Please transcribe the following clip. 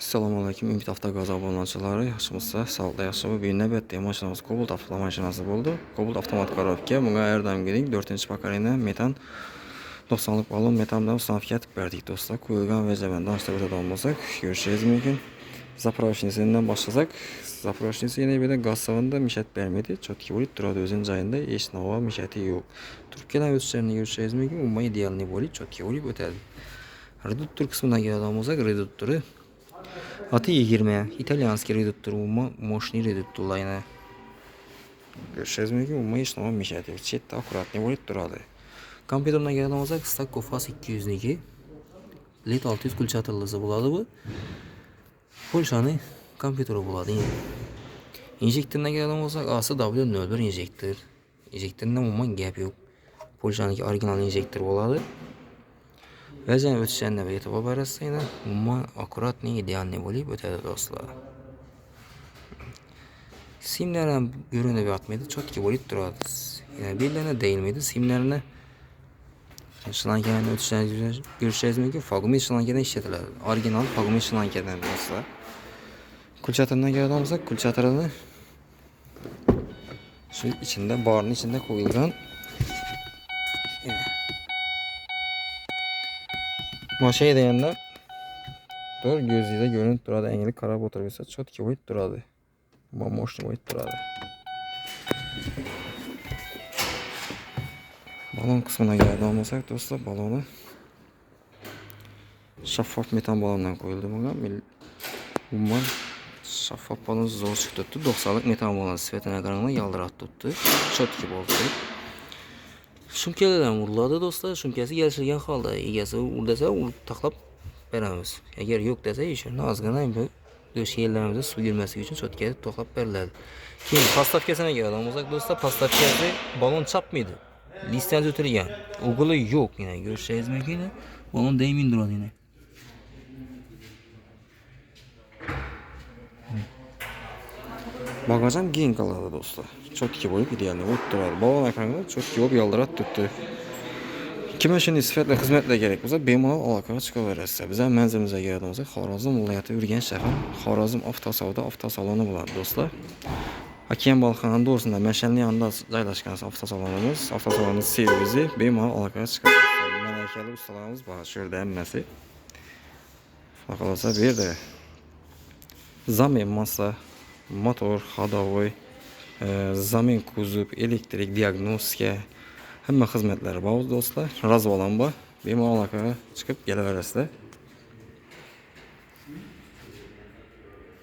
Assalomu alaykum, Ümid Avtogaz abunəçiləri, yaxşımızsa, sağlıqda yaxşımı? Bir növbətdə maşınımız Cobalt avto maşınası oldu. Cobalt avtomat коробка, bunga erdem gidik, 4-cü pakarina metan 90'lık balon metandan ustanofga etib berdik dostlar. Qo'yilgan vəzifəni açtırıb olmasaq, görüşürüz mümkün. Zapravочныйsindən başlasak, zapravочныйsi yine bir de gaz savında mişət vermedi. Çotki bo'lib turadi o'zining joyida, hech nova mishəti yo'q. Turib kelən o'tishlərini görüşürüz mümkün. Umuman idealni bo'lib, çotki bo'lib o'tadi. Reduktor qismına keladigan bo'lsak, reduktori Atı 20, İtalyanski reduktor, mощный reduktorlar yine. Görüşürüz mümkün, umma hiç normal müşahede. Çette akurat ne bo'lib turadi. Kompüterine geldiğim olsak, Stack Kofas 202, LED 600 kulçatırlısı buladı bu. Polşanı kompüteri buladı yine. İnjektörüne geldiğim olsak, A'sı W01 injektör. İnjektöründen umma gap yok. Polşan'daki orijinal injektör buladı. Vəzən ötüşənlə və etabə barəsi ilə umman akurat ne ideal ne bo'lib o'tadi dostlar. Simlərlə görünüb atmaydı, çotki bo'lib turadi. Yəni birlərinə deyilməydi, simlərlə şlankadan ötüşənə görüşəcəyiz mümkün. Fagumet şlankadan işletilir. Orijinal Fagumet şlankadan dostlar. Kulçatırına geldiğimizde kulçatırını şu içinde, barın içinde koyulgan. Maşaya deyəndə doğru gözüyle görünüp durады. Əngəli qarab oturursa çotki bo'lib turadi. Mощный bo'lib turadi. Balon kısmına geldi olmasak dostlar, balonu şeffaf metan balondan koyuldu bunga. Umman şeffaf balon zor çıktı. 90'lık metan balon svetine qaranlıq yaldırat tuttu. Çotki oldu. Şumkelerden vuruladı dostlar. Şumkesi gelişirgen halda egesi vur dese taklap veremiz. Eğer yok dese işini azgına döş yerlerimize su girmesi için çötkeye taklap verirlerdi. Şimdi pastafkesine gelelim olsak dostlar, pastafkesi balon çapmıydı. Listen ötürgen. Ogulu yok yine. Görüşeceğiz mümkün yine. Balon değmin durur yine. Bagajam giyin kaladı dostlar. Çotki bo'lib idealni o'ttiradi. Balon ekranida çotki bo'lib yaldirat tuttu. Kime şimdi sifatli xizmatlar kerak bo'lsa, bemalol aloqaga chiqaverasiz. Biz ham manzilimizga kelganimizda Xorazm viloyati Urganch shahar, Xorazm avtosavdo avtosaloni bo'ladi dostlar. Akiyan Balxanın doğrusunda Məşəlli yanında joylashgan avtosalonimiz, avtosalonun servisi bemalol aloqaga chiqaverasiz. Malakali ustalarimiz bor, shu yerda hammasi. Xohlasa bu yerda zamin masa, motor, ходовой, zamin kuzov, elektrik, diagnostika, hamma xizmatlari bor do'stlar. Razvalan bor. Bemalol aloqaga chiqib kelaverasizlar.